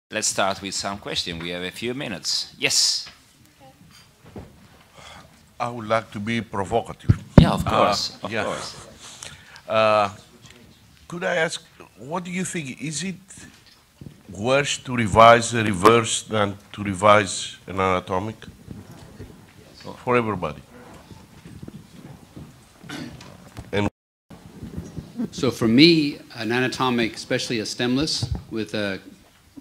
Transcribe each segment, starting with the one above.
let's start with some question. We have a few minutes. Yes. I would like to be provocative. Yeah, of course. Of yeah. course. Could I ask, what do you think? Is it worse to revise a reverse than to revise an anatomic? For everybody. And So for me, an anatomic, especially a stemless with a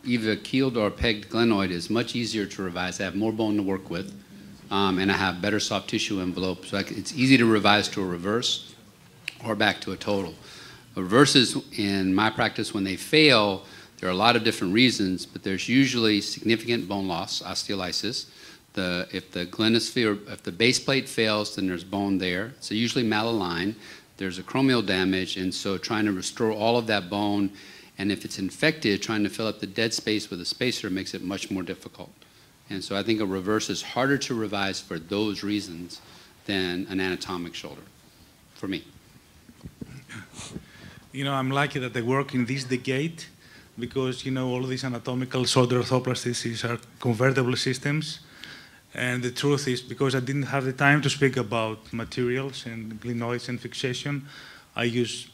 either keeled or pegged glenoid, is much easier to revise. I have more bone to work with, and I have better soft tissue envelope. So it's easy to revise to a reverse or back to a total. Reverses, in my practice, when they fail, there are a lot of different reasons, but there's usually significant bone loss, osteolysis. If the glenosphere, if the base plate fails, then there's bone there. So usually malaligned. There's acromial damage, and so trying to restore all of that bone, and if it's infected, trying to fill up the dead space with a spacer makes it much more difficult. And so I think a reverse is harder to revise for those reasons than an anatomic shoulder, for me. You know, I'm lucky that I work in this decade because, you know, all these anatomical shoulder arthroplasties are convertible systems. And the truth is, because I didn't have the time to speak about materials and glenoids and fixation, I use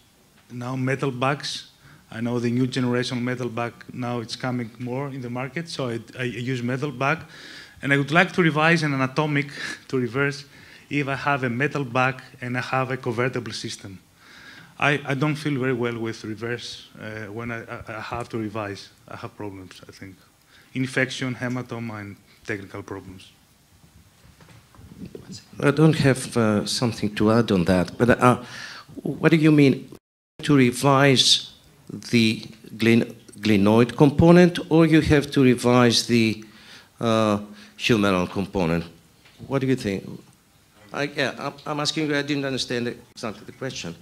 now metal bags. I know the new generation metal bag, now it's coming more in the market, so I use metal bag. And I would like to revise an anatomic to reverse if I have a metal bag and I have a convertible system. I don't feel very well with reverse when I have to revise. I have problems, I think. Infection, hematoma, and technical problems. I don't have something to add on that, but what do you mean to revise the glenoid component, or you have to revise the humeral component? What do you think? I'm asking you, I didn't understand exactly the question.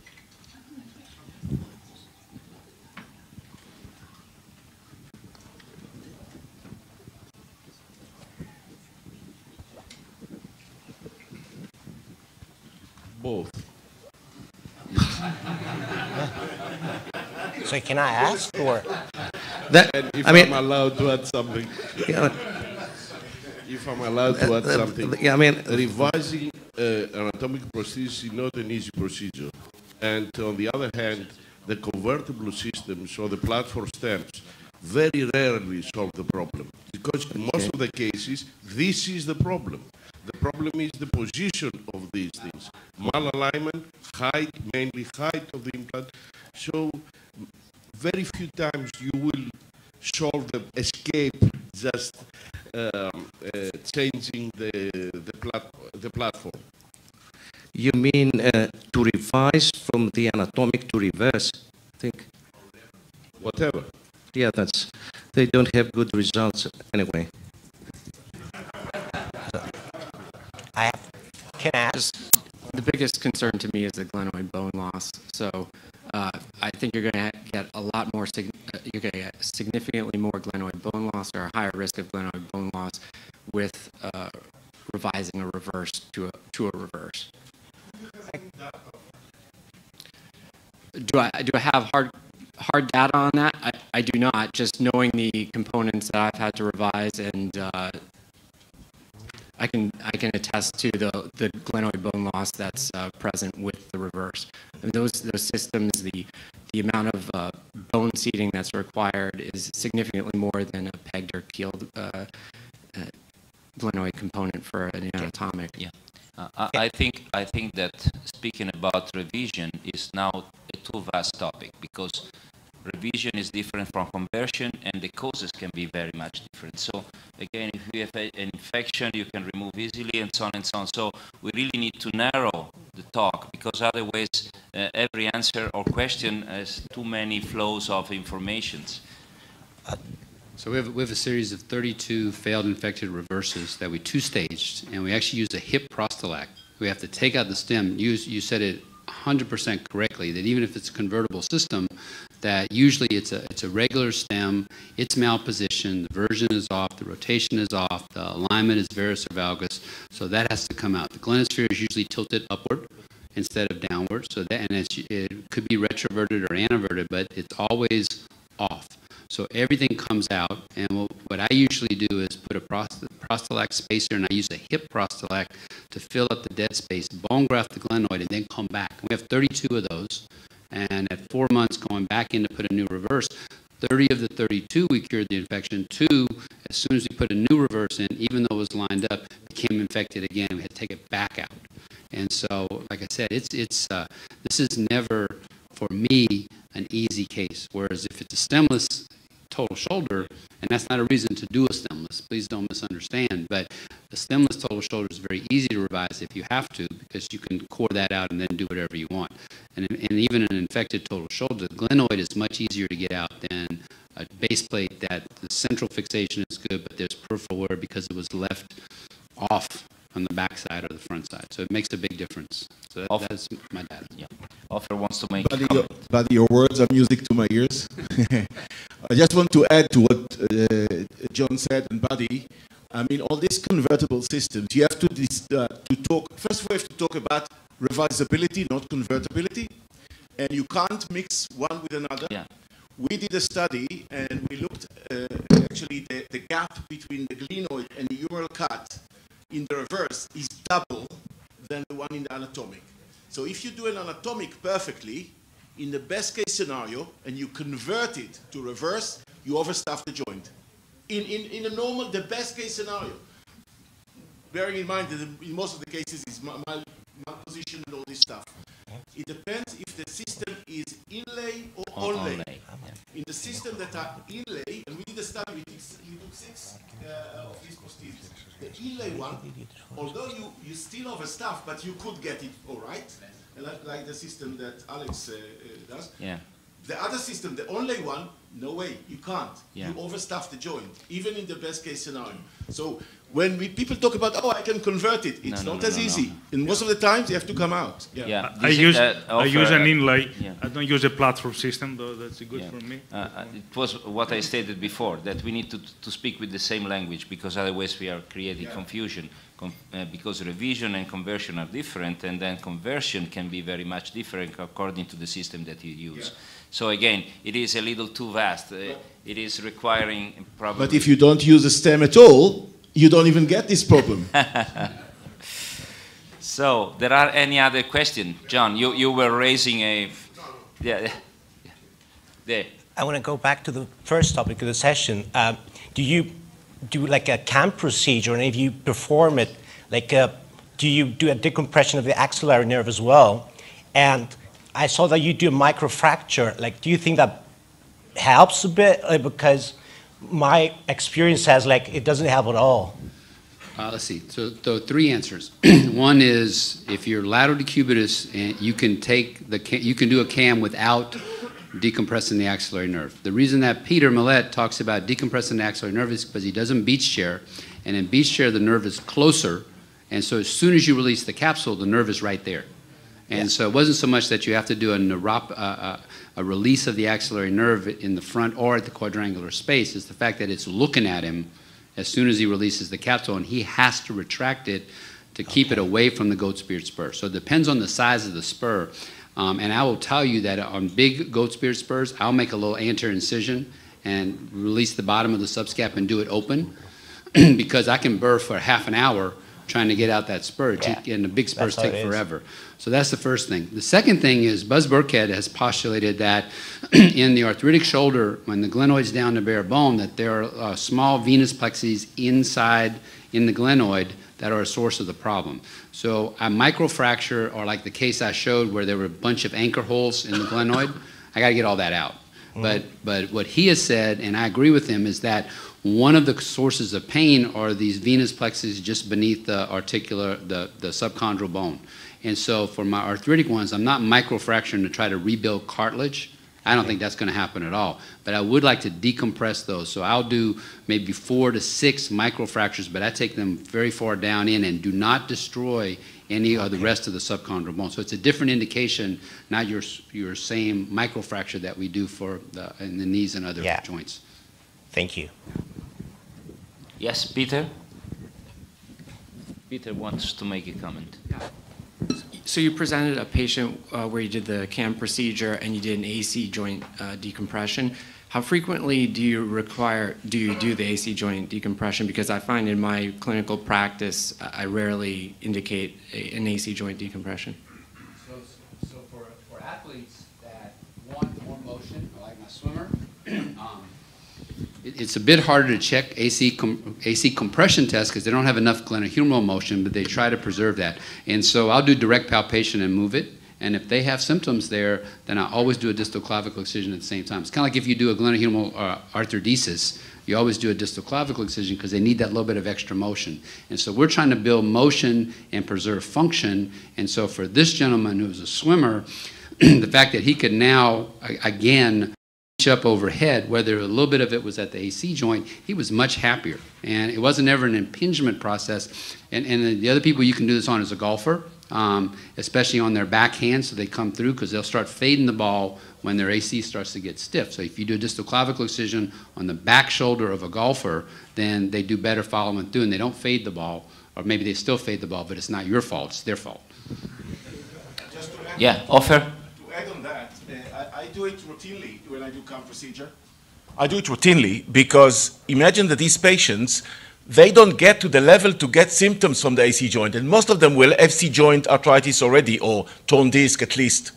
both. So can I ask, or? And if I'm allowed to add something. Yeah. If I'm allowed to add something. Yeah, I mean, revising anatomic prosthesis is not an easy procedure. And on the other hand, the convertible systems or the platform stems very rarely solve the problem. Because in most of the cases, this is the problem. The problem is the position of these things. Malalignment, height, mainly height of the implant. So very few times you will solve the escape just changing the platform. You mean to revise from the anatomic to reverse, I think? Whatever. Yeah, they don't have good results anyway. Can I ask? The biggest concern to me is the glenoid bone loss. So I think you're going to get a lot more, you're going to get significantly more glenoid bone loss or a higher risk of glenoid bone loss with revising a reverse to a reverse. Do I have hard data on that? I do not. Just knowing the components that I've had to revise, and I can attest to the glenoid bone loss that's present with the reverse. And those systems, the amount of bone seating that's required is significantly more than a pegged or keeled glenoid component for an anatomic. Yeah. I think that speaking about revision is now a too vast topic, because revision is different from conversion and the causes can be very much different. So again, if you have an infection, you can remove easily and so on and so on. So we really need to narrow the talk, because otherwise every answer or question has too many flows of informations. So we have a series of 32 failed infected reverses that we two-staged, and we actually use a hip prostalac. We have to take out the stem. You said it 100% correctly, that even if it's a convertible system, that usually it's a regular stem, it's malpositioned, the version is off, the rotation is off, the alignment is varus or valgus, so that has to come out. The glenosphere is usually tilted upward instead of downward, so that, and it could be retroverted or anteverted, but it's always off. So everything comes out, and what I usually do is put a prostalac spacer, and I use a hip prostalac to fill up the dead space, bone graft the glenoid, and then come back. We have 32 of those, and at 4 months going back in to put a new reverse, 30 of the 32 we cured the infection. 2, as soon as we put a new reverse in, even though it was lined up, became infected again. We had to take it back out. And so, like I said, this is never, for me, an easy case. Whereas if it's a stemless total shoulder, and that's not a reason to do a stemless, please don't misunderstand, but the stemless total shoulder is very easy to revise if you have to, because you can core that out and then do whatever you want. And even an infected total shoulder, the glenoid is much easier to get out than a base plate that the central fixation is good, but there's peripheral wear because it was left off on the back side or the front side. So it makes a big difference. So that's my data. Yeah. Offer wants to make a Buddy, comment. your words are music to my ears. I just want to add to what John said, and Buddy, I mean, all these convertible systems, you have to talk, first of all, you have to talk about revisability, not convertibility, and you can't mix one with another. Yeah. We did a study, and we looked, actually, the gap between the glenoid and the humeral cut in the reverse is double than the one in the anatomic. So if you do an anatomic perfectly, in the best case scenario, and you convert it to reverse, you overstuff the joint. In a normal, the best case scenario, bearing in mind that in most of the cases it's malposition and all this stuff. It depends if the system is inlay or onlay. In the system that are inlay, and we did a study, we took 6 of these posteriors. The inlay one, although you still overstuff, but you could get it all right, like the system that Alex does. Yeah. The other system, the only one, no way, you can't. Yeah. You overstuff the joint, even in the best case scenario. So when people talk about, oh, I can convert it, it's not as easy. And most of the times, you have to come out. Yeah. I use an inlay. Yeah. I don't use a platform system, though that's good for me. It was what I stated before, that we need to speak with the same language, because otherwise we are creating confusion. Because revision and conversion are different, and then conversion can be very much different according to the system that you use. Yeah. So again, it is a little too vast. It is requiring probably... But if you don't use a stem at all, you don't even get this problem. So, there are any other questions? John, you were raising a... Yeah. There. I want to go back to the first topic of the session. Do you do like a CAM procedure, and if you perform it, like do you do a decompression of the axillary nerve as well? And I saw that you do a microfracture. Like, do you think that helps a bit? Because my experience says like it doesn't help at all. Let's see. So 3 answers. One is if you're lateral decubitus, and you can do a CAM without decompressing the axillary nerve. The reason that Peter Millett talks about decompressing the axillary nerve is because he does in beach chair, and in beach chair the nerve is closer, and so as soon as you release the capsule, the nerve is right there. And so it wasn't so much that you have to do a release of the axillary nerve in the front or at the quadrangular space. It's the fact that it's looking at him as soon as he releases the capsule, and he has to retract it to keep it away from the goat's beard spur. So it depends on the size of the spur. And I will tell you that on big goat's beard spurs, I'll make a little anterior incision and release the bottom of the subscap and do it open because I can burr for half an hour trying to get out that spur, and the big spurs take forever. So that's the first thing. The second thing is Buzz Burkhead has postulated that in the arthritic shoulder, when the glenoid's down to bare bone, that there are small venous plexes inside in the glenoid that are a source of the problem. So a microfracture, or like the case I showed where there were a bunch of anchor holes in the glenoid, I got to get all that out. But what he has said, and I agree with him, is that one of the sources of pain are these venous plexes just beneath the the subchondral bone. And so for my arthritic ones, I'm not microfracturing to try to rebuild cartilage. I don't think that's going to happen at all. But I would like to decompress those. So I'll do maybe 4 to 6 microfractures, but I take them very far down in and do not destroy any of the rest of the subchondral bone. So it's a different indication, not your same microfracture that we do for in the knees and other joints. Thank you. Yes, Peter? Peter wants to make a comment. So you presented a patient where you did the CAM procedure and you did an AC joint decompression. how frequently do you do the AC joint decompression? Because I find in my clinical practice, I rarely indicate an AC joint decompression. So for athletes that want more motion, like my swimmer, it's a bit harder to check AC compression tests because they don't have enough glenohumeral motion, but they try to preserve that. And so I'll do direct palpation and move it. And if they have symptoms there, then I always do a distal clavicle excision at the same time. It's kind of like if you do a glenohumeral arthritis, you always do a distal clavicle excision because they need that little bit of extra motion. And so we're trying to build motion and preserve function. And so for this gentleman who's a swimmer, the fact that he could now, again, reach up overhead, whether a little bit of it was at the AC joint, he was much happier. And it wasn't ever an impingement process. And the other people you can do this on is a golfer. Especially on their backhand, so they come through because they'll start fading the ball when their AC starts to get stiff. So if you do a distal clavicle excision on the back shoulder of a golfer, then they do better following through and they don't fade the ball, or maybe they still fade the ball, but it's not your fault, it's their fault. Yeah, Ofer? To add on that, I do it routinely when I do CAM procedure. I do it routinely because imagine that these patients, they don't get to the level to get symptoms from the AC joint. And most of them will FC joint arthritis already, or torn disc at least.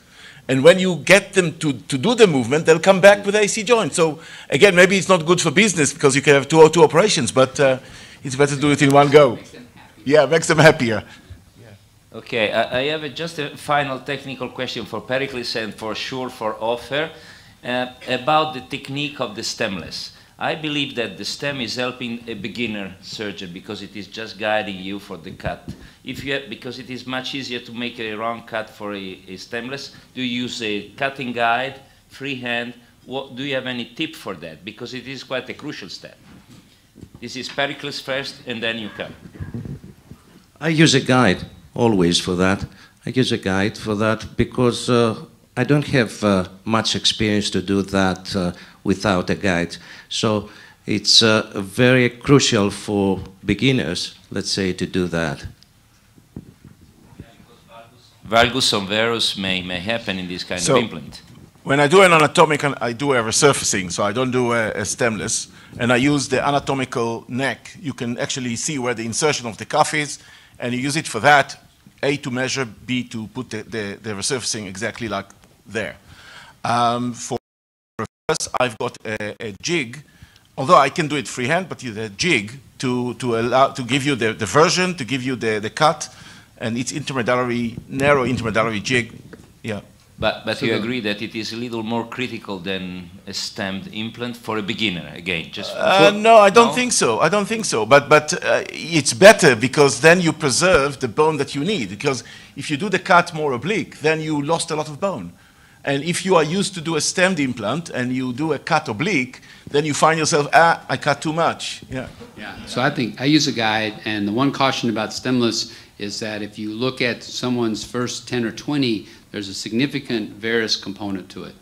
And when you get them to do the movement, they'll come back with the AC joint. So again, maybe it's not good for business because you can have two operations, but it's better to do it in one go. Yeah, makes them happier. Yeah. Okay, I have just a final technical question for Pericles and for sure for Ofer about the technique of the stemless. I believe that the stem is helping a beginner surgeon because it is just guiding you for the cut. Because it is much easier to make a round cut for a stemless, do you use a cutting guide, freehand? Do you have any tip for that? Because it is quite a crucial step. This is Pericles first, and then you cut. I use a guide always for that. I use a guide for that because I don't have much experience to do that without a guide. So it's very crucial for beginners, let's say, to do that. Valgus on varus may happen in this kind of implant. When I do an anatomic, I do a resurfacing, so I don't do a stemless. And I use the anatomical neck. You can actually see where the insertion of the cuff is, and you use it for that, A, to measure, B, to put the resurfacing exactly like there. For reverse, I've got a jig, although I can do it freehand, but use a jig to give you the version, to give you the cut, and it's intermediary, narrow intermediary jig. Yeah. But so you agree that it is a little more critical than a stemmed implant for a beginner, again? Just no, I don't think so. I don't think so. But it's better because then you preserve the bone that you need. Because if you do the cut more oblique, then you lost a lot of bone. And if you are used to do a stemmed implant and you do a cut oblique, then you find yourself, I cut too much. Yeah. Yeah. So I think I use a guide, and the one caution about stemless is that if you look at someone's first 10 or 20, there's a significant varus component to it.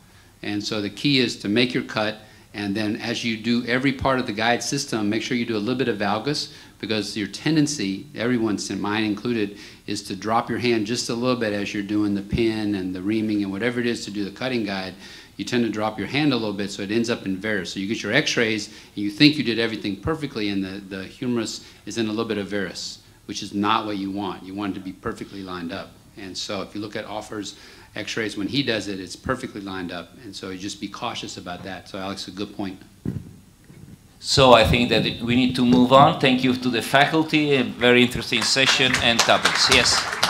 And so the key is to make your cut, and then as you do every part of the guide system, make sure you do a little bit of valgus, because your tendency, everyone's, mine included, is to drop your hand just a little bit as you're doing the pin and the reaming and whatever it is to do the cutting guide. You tend to drop your hand a little bit, so it ends up in varus. So you get your x-rays, and you think you did everything perfectly, and the humerus is in a little bit of varus, which is not what you want. You want it to be perfectly lined up. And so if you look at Offer's x-rays, when he does it, it's perfectly lined up. And so you just be cautious about that. So Alex, a good point. So I think that we need to move on. Thank you to the faculty, a very interesting session and topics. Yes.